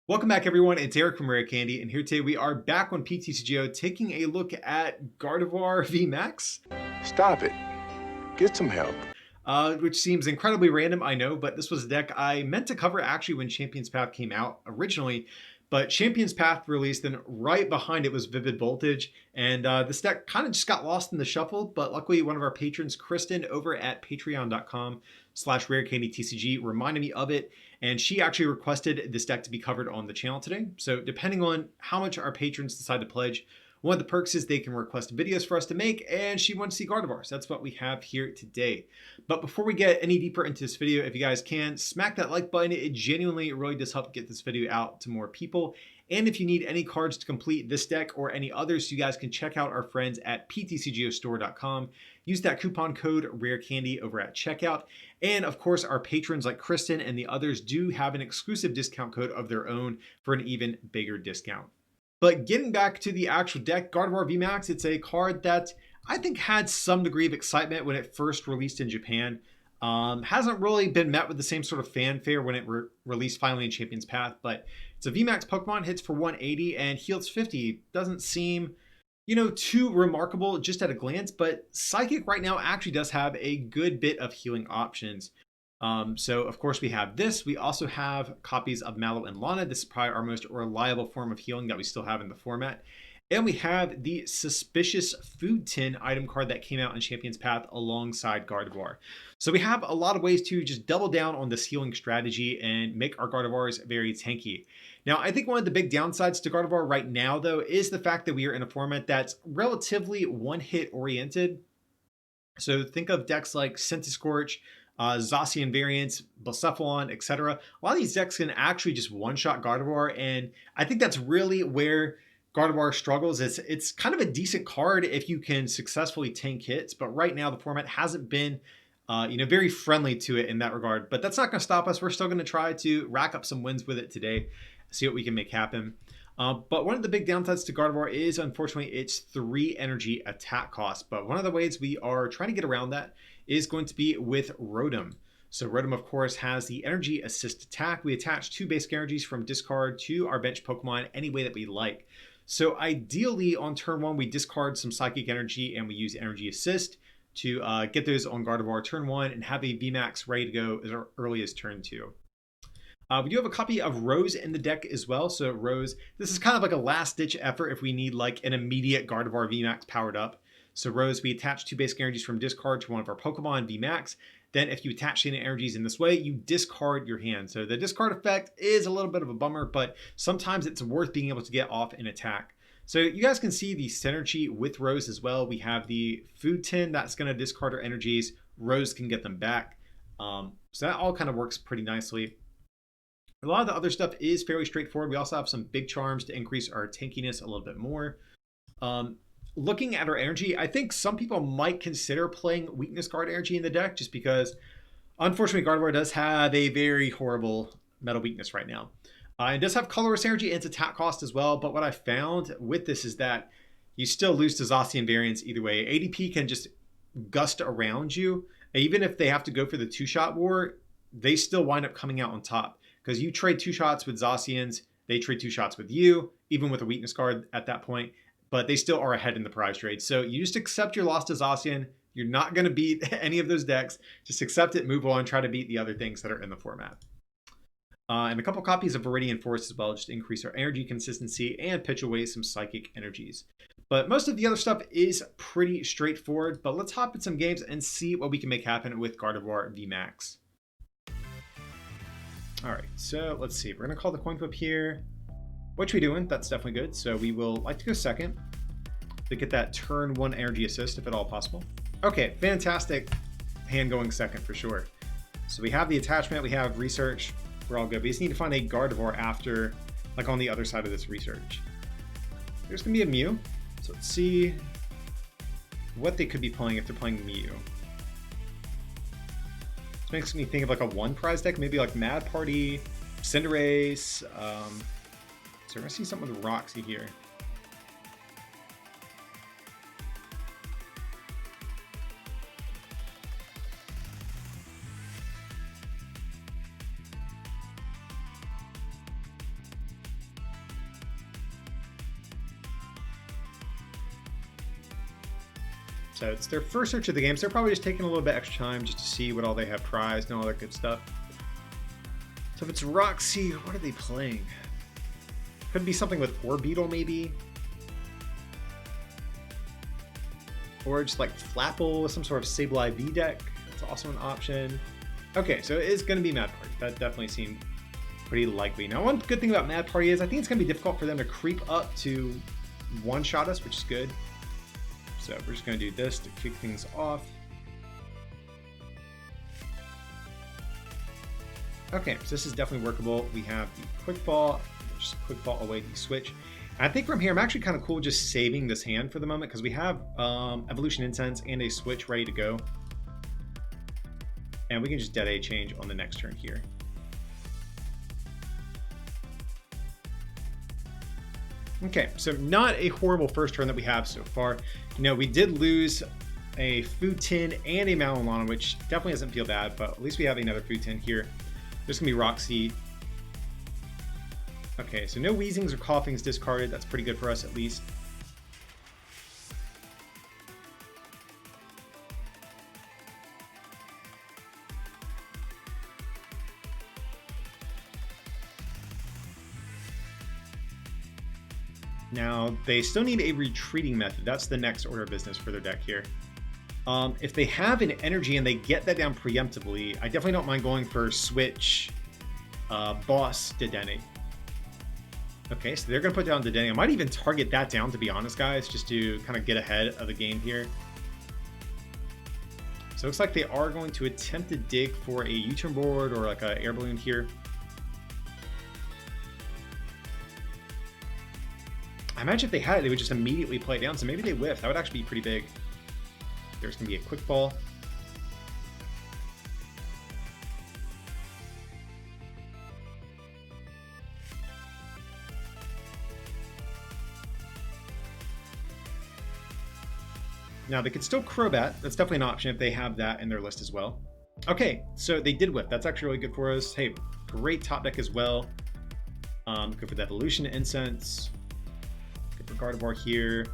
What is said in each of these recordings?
Welcome back, everyone. It's Eric from Rare Candy, and here today we are back on PTCGO taking a look at Gardevoir VMAX. Stop it. Get some help. Which seems incredibly random, I know, but this was a deck I meant to cover actually when Champion's Path came out originally. But Champion's Path released, and right behind it was Vivid Voltage. And this deck kind of just got lost in the shuffle, but luckily one of our patrons, Kristen, over at patreon.com/rarecandytcg reminded me of it. And she actually requested this deck to be covered on the channel today. So depending on how much our patrons decide to pledge, one of the perks is they can request videos for us to make, and she wants to see Gardevoir. So that's what we have here today. But before we get any deeper into this video, if you guys can, smack that like button. It genuinely really does help get this video out to more people. And if you need any cards to complete this deck or any others, you guys can check out our friends at ptcgostore.com. Use that coupon code RareCandy over at checkout. And of course, our patrons like Kristen and the others do have an exclusive discount code of their own for an even bigger discount. But getting back to the actual deck, Gardevoir VMAX, it's a card that I think had some degree of excitement when it first released in Japan. Hasn't really been met with the same sort of fanfare when it released finally in Champion's Path, but it's a VMAX Pokemon, hits for 180 and heals 50. Doesn't seem, too remarkable just at a glance, but Psychic right now actually does have a good bit of healing options. So of course we have this. We also have copies of Mallow and Lana. This is probably our most reliable form of healing that we still have in the format. And we have the Suspicious Food Tin item card that came out in Champion's Path alongside Gardevoir. So we have a lot of ways to just double down on this healing strategy and make our Gardevoirs very tanky. Now, I think one of the big downsides to Gardevoir right now, though, is the fact that we are in a format that's relatively one-hit oriented. So think of decks like Scorch, Zacian variants, Blacephalon, etc. A lot of these decks can actually just one-shot Gardevoir, and I think that's really where Gardevoir struggles. It's kind of a decent card if you can successfully tank hits, but right now the format hasn't been very friendly to it in that regard. But that's not going to stop us. We're still going to try to rack up some wins with it today, see what we can make happen. But one of the big downsides to Gardevoir is, unfortunately, its 3 energy attack cost. But one of the ways we are trying to get around that is going to be with Rotom. So Rotom, of course, has the energy assist attack. We attach 2 basic energies from discard to our bench Pokemon any way that we like. So ideally, on turn 1, we discard some Psychic Energy and we use Energy Assist to get those on Gardevoir turn 1 and have a VMAX ready to go as early as turn 2. We do have a copy of Rose in the deck as well. So Rose, this is kind of like a last-ditch effort if we need like an immediate Gardevoir VMAX powered up. So Rose, we attach 2 basic energies from discard to one of our Pokemon VMAX. Then if you attach any energies in this way, you discard your hand. So the discard effect is a little bit of a bummer, but sometimes it's worth being able to get off an attack. So you guys can see the synergy with Rose as well. We have the Food Tin that's going to discard our energies. Rose can get them back. So that all kind of works pretty nicely. A lot of the other stuff is fairly straightforward. We also have some big charms to increase our tankiness a little bit more. Looking at our energy, I think some people might consider playing Weakness Guard energy in the deck just because, unfortunately, Gardevoir does have a very horrible Metal Weakness right now. It does have Colorless energy and its attack cost as well, but what I found with this is that you still lose to Zacian variants either way. ADP can just gust around you. Even if they have to go for the 2-shot war, they still wind up coming out on top. Because you trade 2 shots with Zacians, they trade 2 shots with you, even with a Weakness Guard at that point, but they still are ahead in the prize trade. So you just accept your loss to Zacian. You're not going to beat any of those decks. Just accept it, move on, try to beat the other things that are in the format. And a couple copies of Viridian Force as well, just to increase our energy consistency and pitch away some Psychic energies. But most of the other stuff is pretty straightforward, but let's hop in some games and see what we can make happen with Gardevoir VMAX. All right, so let's see. We're going to call the coin flip here. What are we doing? That's definitely good. So we will like to go second to get that turn 1 energy assist if at all possible. Okay, fantastic hand going second for sure. So we have the attachment, we have research. We're all good. We just need to find a Gardevoir after, like on the other side of this research. There's going to be a Mew. So let's see what they could be playing if they're playing Mew. This makes me think of like a 1 prize deck, maybe like Mad Party, Cinderace. So we're going to see something with Roxy here. So it's their first search of the game, so they're probably just taking a little bit extra time just to see what all they have prized and all that good stuff. So if it's Roxy, what are they playing? Could be something with Orbeetle maybe. Or just like Flapple with some sort of Sableye V deck. That's also an option. Okay, so it is going to be Mad Party. That definitely seemed pretty likely. Now, one good thing about Mad Party is I think it's going to be difficult for them to creep up to one-shot us, which is good. So we're just going to do this to kick things off. Okay, so this is definitely workable. We have the Quick Ball. Just Quick Ball away the switch. And I think from here, I'm actually kind of cool just saving this hand for the moment because we have Evolution Incense and a switch ready to go. And we can just Dead A change on the next turn here. Okay, so not a horrible first turn that we have so far. You know, we did lose a Food Tin and a Mallow Lana, which definitely doesn't feel bad, but at least we have another Food Tin here. There's gonna be Roxy. Okay, so no Wheezings or Coughings discarded. That's pretty good for us at least. Now, they still need a retreating method. That's the next order of business for their deck here. If they have an energy and they get that down preemptively, I definitely don't mind going for switch boss Dedenne. Okay, so they're going to put down Dedenne. I might even target that down, to be honest, guys, just to kind of get ahead of the game here. So it looks like they are going to attempt to dig for a U-turn board or like an air balloon here. I imagine if they had it, they would just immediately play it down. So maybe they whiff. That would actually be pretty big. There's going to be a Quick Ball. Now they could still Crobat. That's definitely an option if they have that in their list as well. Okay, so they did whiff. That's actually really good for us. Hey, great top deck as well. Good for that Evolution Incense. Good for Gardevoir here.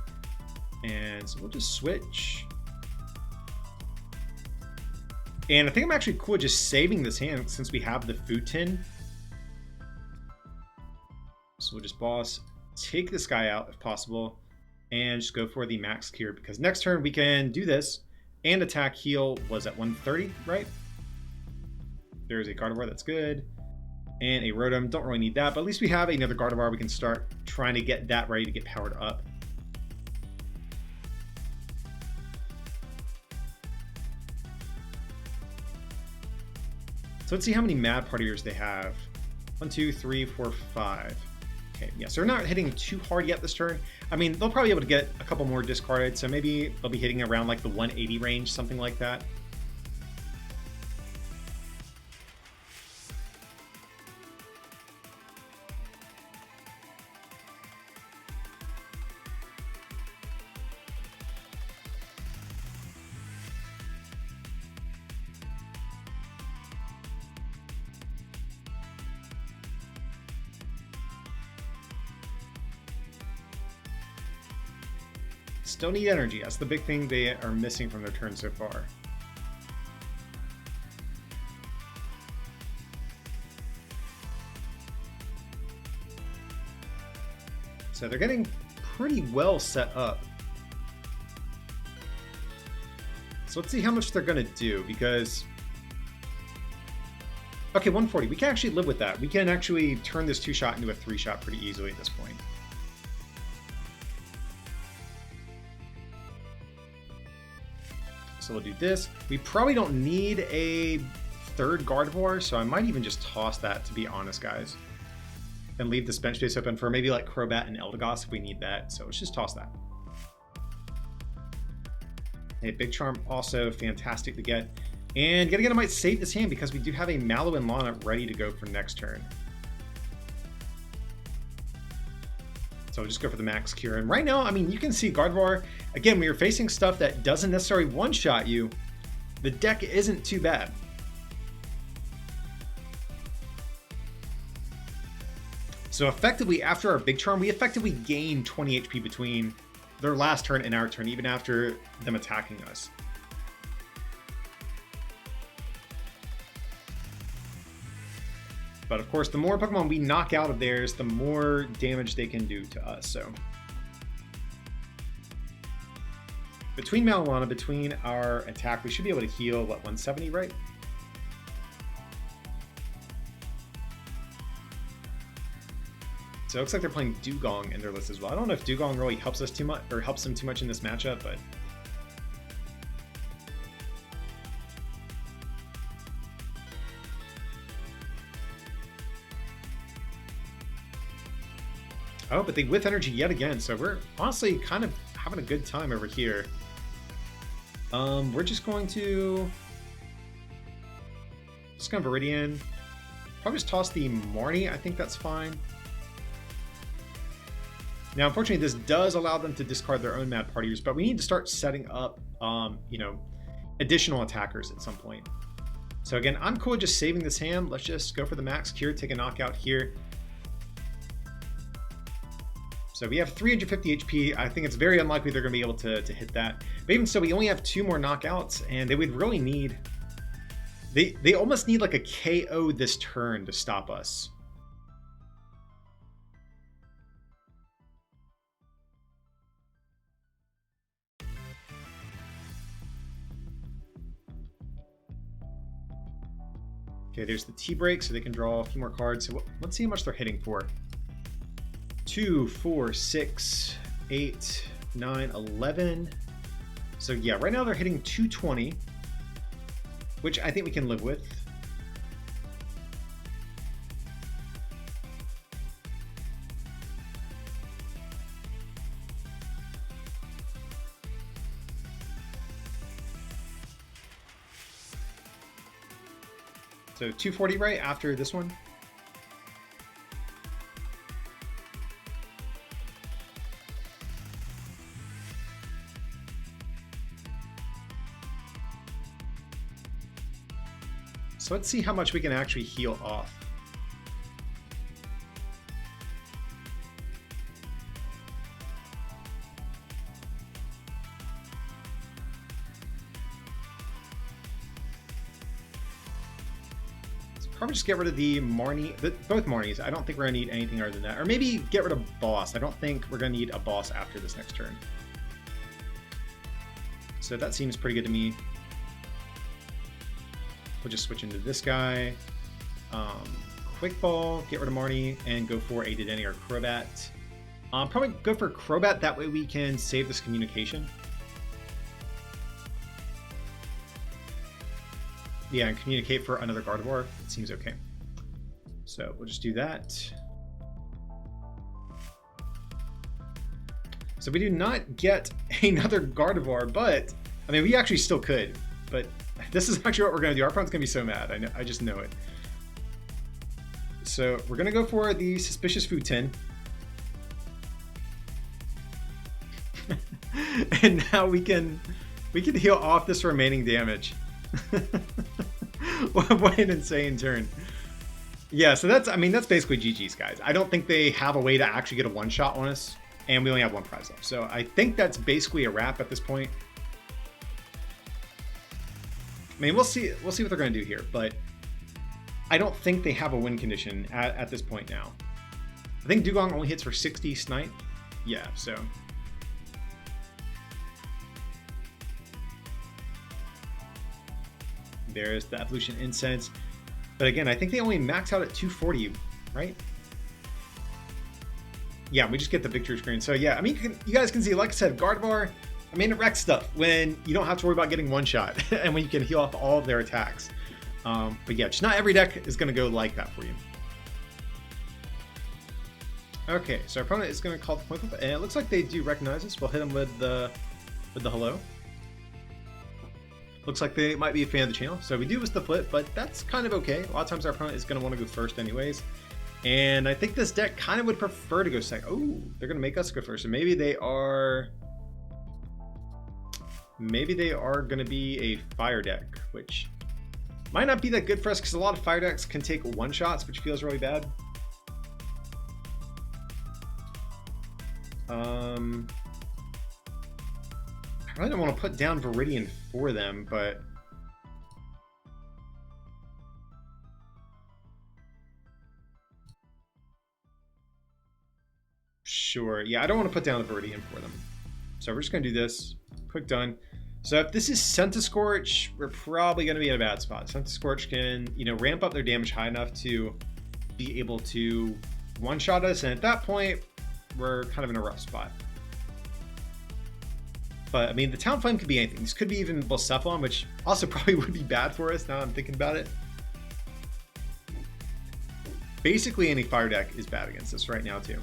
And so we'll just switch. And I think I'm actually cool just saving this hand since we have the Food Tin. So we'll just boss, take this guy out if possible, and just go for the max cure because next turn we can do this and attack heal was at 130, right? There's a Gardevoir, that's good. And a Rotom, don't really need that, but at least we have another Gardevoir. We can start trying to get that ready to get powered up. So let's see how many Mad Partiers they have. 1, 2, 3, 4, 5. Okay, yeah, so they're not hitting too hard yet this turn. I mean, they'll probably be able to get a couple more discarded, so maybe they'll be hitting around like the 180 range, something like that. Still need energy. That's the big thing they are missing from their turn so far. So they're getting pretty well set up. So let's see how much they're going to do because... Okay, 140. We can actually live with that. We can actually turn this 2-shot into a 3-shot pretty easily at this point. So we'll do this. We probably don't need a third Gardevoir, so I might even just toss that, to be honest, guys. And leave this bench space open for maybe like Crobat and Eldegoss if we need that. So let's just toss that. Hey, Big Charm also fantastic to get. And yet again, I might save this hand because we do have a Mallow and Lana ready to go for next turn. So just go for the max cure. And right now, I mean, you can see Gardevoir, again, when you're facing stuff that doesn't necessarily one-shot you, the deck isn't too bad. So effectively, after our Big Charm, we effectively gain 20 HP between their last turn and our turn, even after them attacking us. But of course, the more Pokemon we knock out of theirs, the more damage they can do to us. So between Mallow Lana, between our attack, we should be able to heal, what, 170, right? So it looks like they're playing Dugong in their list as well. I don't know if Dugong really helps us too much, or helps them too much in this matchup, but oh, but they whiff energy yet again, so we're honestly kind of having a good time over here. We're just going to Viridian. Probably just toss the Marnie. I think that's fine. Now, unfortunately, this does allow them to discard their own Mad Partiers, but we need to start setting up, you know, additional attackers at some point. So again, I'm cool with just saving this hand. Let's just go for the max cure, take a knockout here. So we have 350 HP. I think it's very unlikely they're going to be able to hit that. But even so, we only have 2 more knockouts, and they would really need... They almost need like a KO this turn to stop us. Okay, there's the T-break, so they can draw a few more cards. So let's see how much they're hitting for. 2, 4, 6, 8, 9, 11. So yeah, right now they're hitting 220, which I think we can live with. So 240 right after this one. So let's see how much we can actually heal off. Probably just get rid of the Marnie, both Marnies. I don't think we're gonna need anything other than that. Or maybe get rid of Boss. I don't think we're gonna need a Boss after this next turn. So that seems pretty good to me. We'll just switch into this guy. Quick Ball, get rid of Marnie, and go for a Dedenne or Crobat. Probably go for Crobat, that way we can save this communication. Yeah, and communicate for another Gardevoir. It seems okay. So we'll just do that. So we do not get another Gardevoir, but I mean, we actually still could. But this is actually what we're going to do. Our opponent's going to be so mad. I just know it. So we're going to go for the Suspicious Food Tin. And now we can heal off this remaining damage. What an insane turn. Yeah, so that's basically GG's, guys. I don't think they have a way to actually get a one-shot on us, and we only have 1 prize left. So I think that's basically a wrap at this point. I mean, we'll see what they're going to do here, but I don't think they have a win condition at this point now. I think Dugong only hits for 60 Snipe. Yeah, so... There's the Evolution Incense. But again, I think they only max out at 240, right? Yeah, we just get the victory screen. So yeah, I mean, you guys can see, like I said, Gardevoir, I mean, it wrecks stuff when you don't have to worry about getting one shot and when you can heal off all of their attacks. But yeah, just not every deck is going to go like that for you. Okay, so our opponent is going to call the point flip, and it looks like they do recognize us. We'll hit them with the hello. Looks like they might be a fan of the channel. So we do miss the flip, but that's kind of okay. A lot of times our opponent is going to want to go first anyways. And I think this deck kind of would prefer to go second. Oh, they're going to make us go first. So maybe they are going to be a fire deck, which might not be that good for us because a lot of fire decks can take one shots, which feels really bad. really don't want to put down Viridian for them, but sure. Yeah, I don't want to put down the Viridian for them. So we're just going to do this. Quick done. So if this is Scentiscorch, we're probably going to be in a bad spot. Scentiscorch can, you know, ramp up their damage high enough to be able to one-shot us, and at that point, we're kind of in a rough spot. But, I mean, the Town Flame could be anything. This could be even Blacephalon, which also probably would be bad for us now I'm thinking about it. Basically, any fire deck is bad against us right now, too.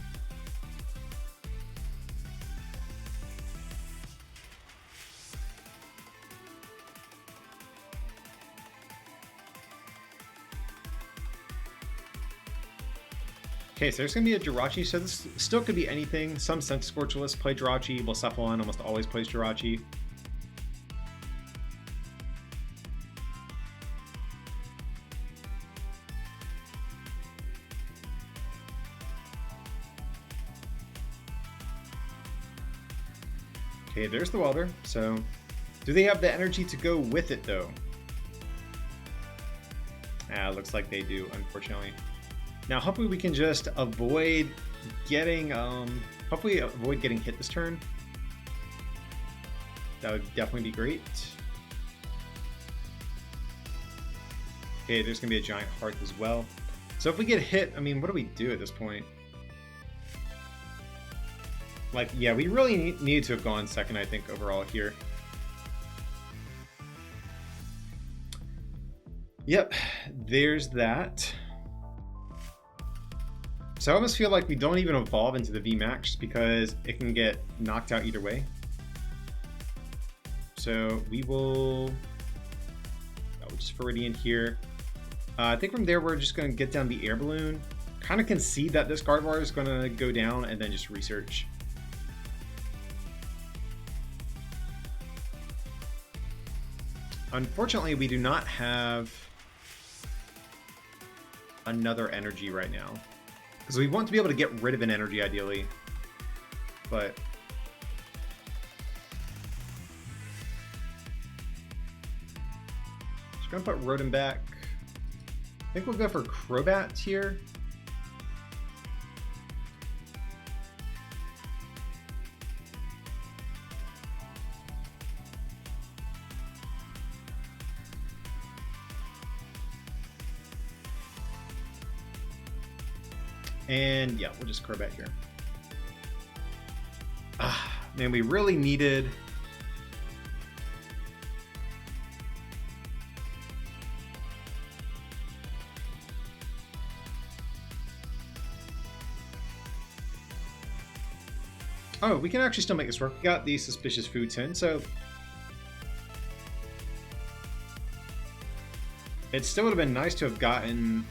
Okay, so there's going to be a Jirachi, so this still could be anything. Some Scentiscorch lists play Jirachi. Blacephalon almost always plays Jirachi. Okay, there's the Welder. So, do they have the energy to go with it, though? Looks like they do, unfortunately. Now, hopefully we can just avoid getting, hit this turn. That would definitely be great. Okay, there's gonna be a giant heart as well. So if we get hit, I mean, what do we do at this point? Like, yeah, we really need to have gone second, I think, overall here. Yep, there's that. So I almost feel like we don't even evolve into the VMAX because it can get knocked out either way. So we will just Viridian here. I think from there we're just going to get down the air balloon. Kind of concede that this Gardevoir is going to go down and then just research. Unfortunately, we do not have another energy right now. Because we want to be able to get rid of an energy, ideally. But just going to put Rotom back. I think we'll go for Crobat here. And yeah, we'll just Crobat here. Man, we really needed... Oh, we can actually still make this work. We got the Suspicious Food Tin, so... It still would have been nice to have gotten...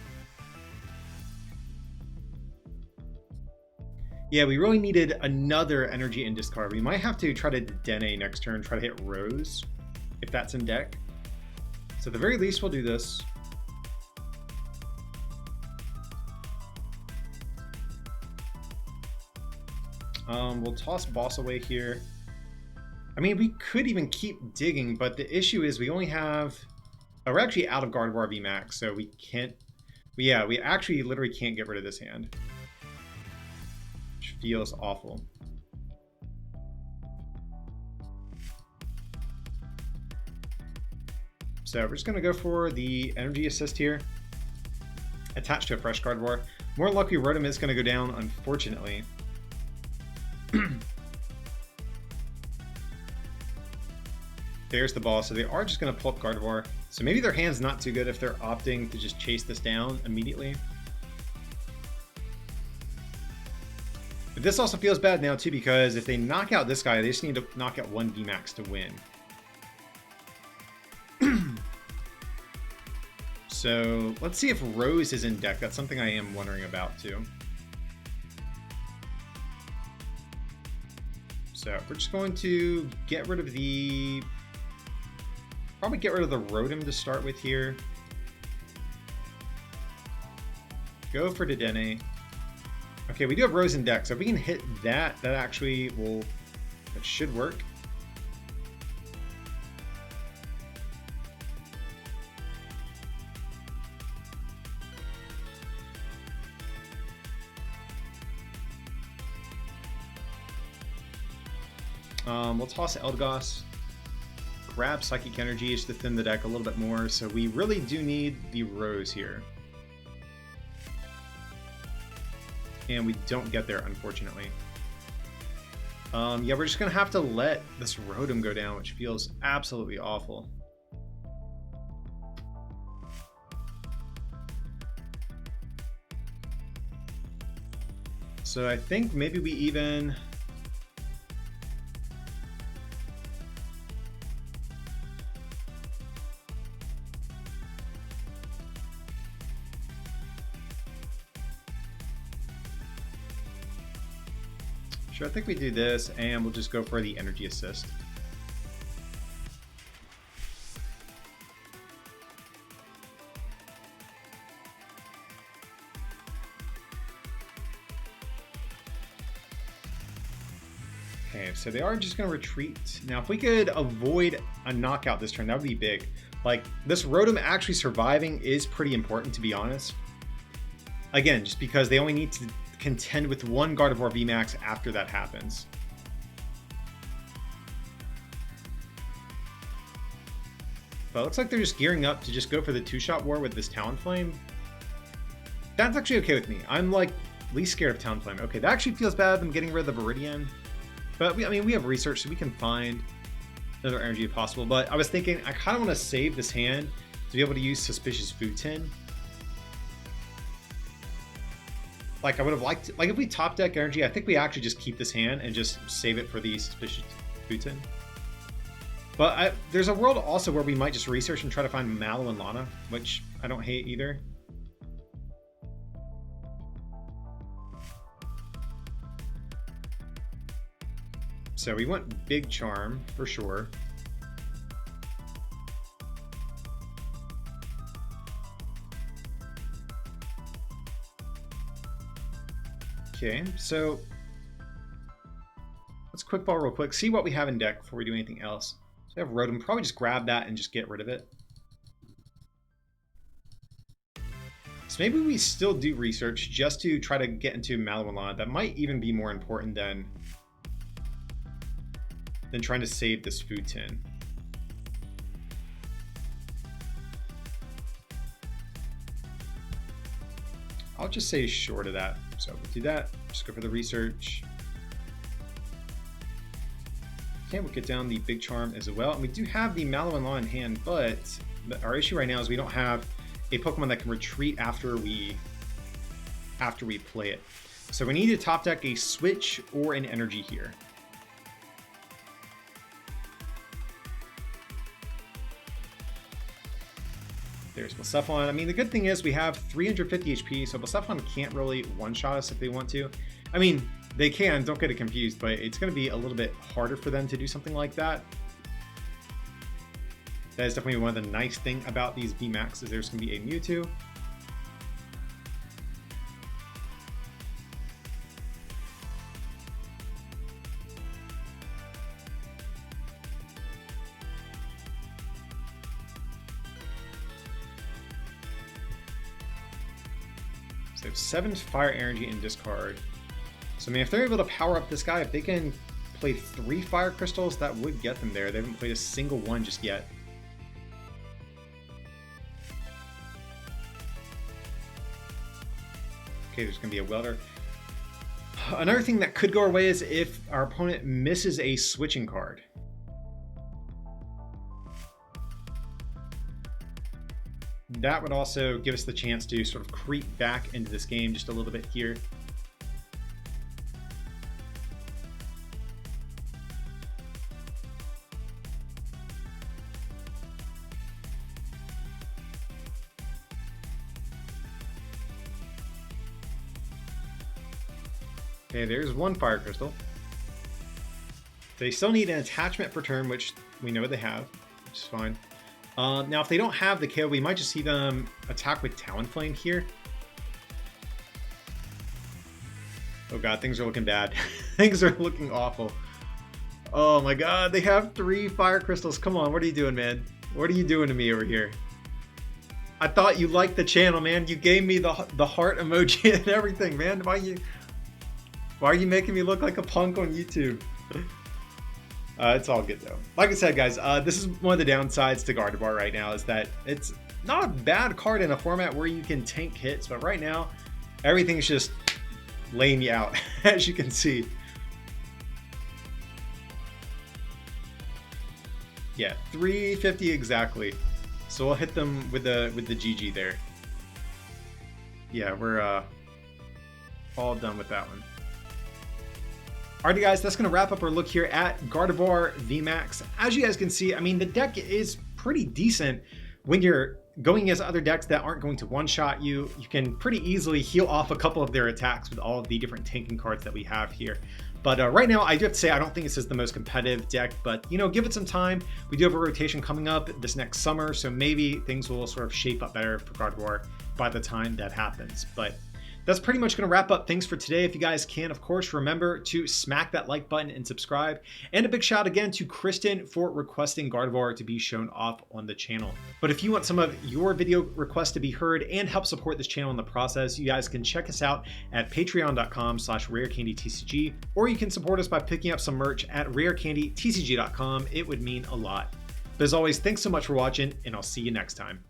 Yeah, we really needed another energy in discard. We might have to try to Dene next turn, try to hit Rose, if that's in deck. So at the very least, we'll do this. We'll toss Boss away here. I mean, we could even keep digging, but the issue is we only have... Oh, we're actually out of Gardevoir VMAX, so we can't... Yeah, we actually literally can't get rid of this hand. Which feels awful. So we're just going to go for the Energy Assist here. Attached to a fresh Gardevoir. More lucky Rotom is going to go down, unfortunately. There's the ball. So they are just going to pull up Gardevoir. So maybe their hand's not too good if they're opting to just chase this down immediately. But this also feels bad now too, because if they knock out this guy, they just need to knock out one VMAX to win. So let's see if Rose is in deck. That's something I am wondering about too. So we're just going to get rid of the... Probably get rid of the Rotom to start with here. Go for Dedenne. Okay, we do have Rose in deck, so if we can hit that, that actually will... That should work. We'll toss Eldegoss. Grab Psychic Energy just to thin the deck a little bit more. So we really do need the Rose here. And we don't get there, unfortunately. Yeah, we're just going to have to let this Rotom go down, which feels absolutely awful. So I think maybe we even... Sure, I think we do this, and we'll just go for the energy assist. Okay, so they are just going to retreat. Now, if we could avoid a knockout this turn, that would be big. Like, this Rotom actually surviving is pretty important, to be honest. Again, just because they only need to contend with one Gardevoir VMAX after that happens. But it looks like they're just gearing up to just go for the two-shot war with this Talonflame. That's actually okay with me. I'm like least scared of Talonflame. Okay, that actually feels bad, them getting rid of the Viridian. But I mean, we have research, so we can find another energy if possible. But I was thinking, I kind of want to save this hand to be able to use Suspicious Food Tin. Like, I would have liked, like, if we top deck energy, I think we actually just keep this hand and just save it for the Suspicious Food Tin. But there's a world also where we might just research and try to find Mallow and Lana, which I don't hate either. So we want Big Charm for sure. Okay, so let's quick ball real quick, see what we have in deck before we do anything else. So we have Rotom, probably just grab that and just get rid of it. So maybe we still do research just to try to get into Mallow and Lana. That might even be more important than trying to save this Food Tin. I'll just say short of that. So we'll do that. Just go for the research. Okay, we'll get down the Big Charm as well. And we do have the Mallow and Lana in hand, but our issue right now is we don't have a Pokemon that can retreat after we play it. So we need to top deck a Switch or an Energy here. There's Blacephalon. I mean, the good thing is we have 350 HP, so Blacephalon can't really one-shot us if they want to. I mean, they can, don't get it confused, but it's going to be a little bit harder for them to do something like that. That is definitely one of the nice things about these VMAX is there's going to be a Mewtwo. They have 7 fire energy in discard. So I mean, if they're able to power up this guy, if they can play 3 fire crystals, that would get them there. They haven't played a single one just yet. Okay, there's gonna be a welder. Another thing that could go our way is if our opponent misses a switching card. That would also give us the chance to sort of creep back into this game just a little bit here. Okay, there's 1 fire crystal. They still need an attachment per turn, which we know they have, which is fine. Now, if they don't have the KO, we might just see them attack with Talonflame here. Oh god, things are looking bad. Things are looking awful. Oh my god, they have 3 fire crystals. Come on, what are you doing, man? What are you doing to me over here? I thought you liked the channel, man. You gave me the heart emoji and everything, man. Why are you making me look like a punk on YouTube? It's all good though. Like I said, guys, this is one of the downsides to Gardevoir right now is that it's not a bad card in a format where you can tank hits, but right now everything's just laying you out, as you can see. Yeah, 350 exactly. So we'll hit them with the GG there. Yeah, we're all done with that one. Alrighty guys, that's going to wrap up our look here at Gardevoir VMAX. As you guys can see, I mean, the deck is pretty decent when you're going against other decks that aren't going to one-shot you. You can pretty easily heal off a couple of their attacks with all of the different tanking cards that we have here. But right now, I do have to say, I don't think this is the most competitive deck, but, you know, give it some time. We do have a rotation coming up this next summer, so maybe things will sort of shape up better for Gardevoir by the time that happens. But that's pretty much going to wrap up things for today. If you guys can, of course, remember to smack that like button and subscribe. And a big shout again to Kristen for requesting Gardevoir to be shown off on the channel. But if you want some of your video requests to be heard and help support this channel in the process, you guys can check us out at patreon.com/rarecandytcg, or you can support us by picking up some merch at rarecandytcg.com. It would mean a lot. But as always, thanks so much for watching, and I'll see you next time.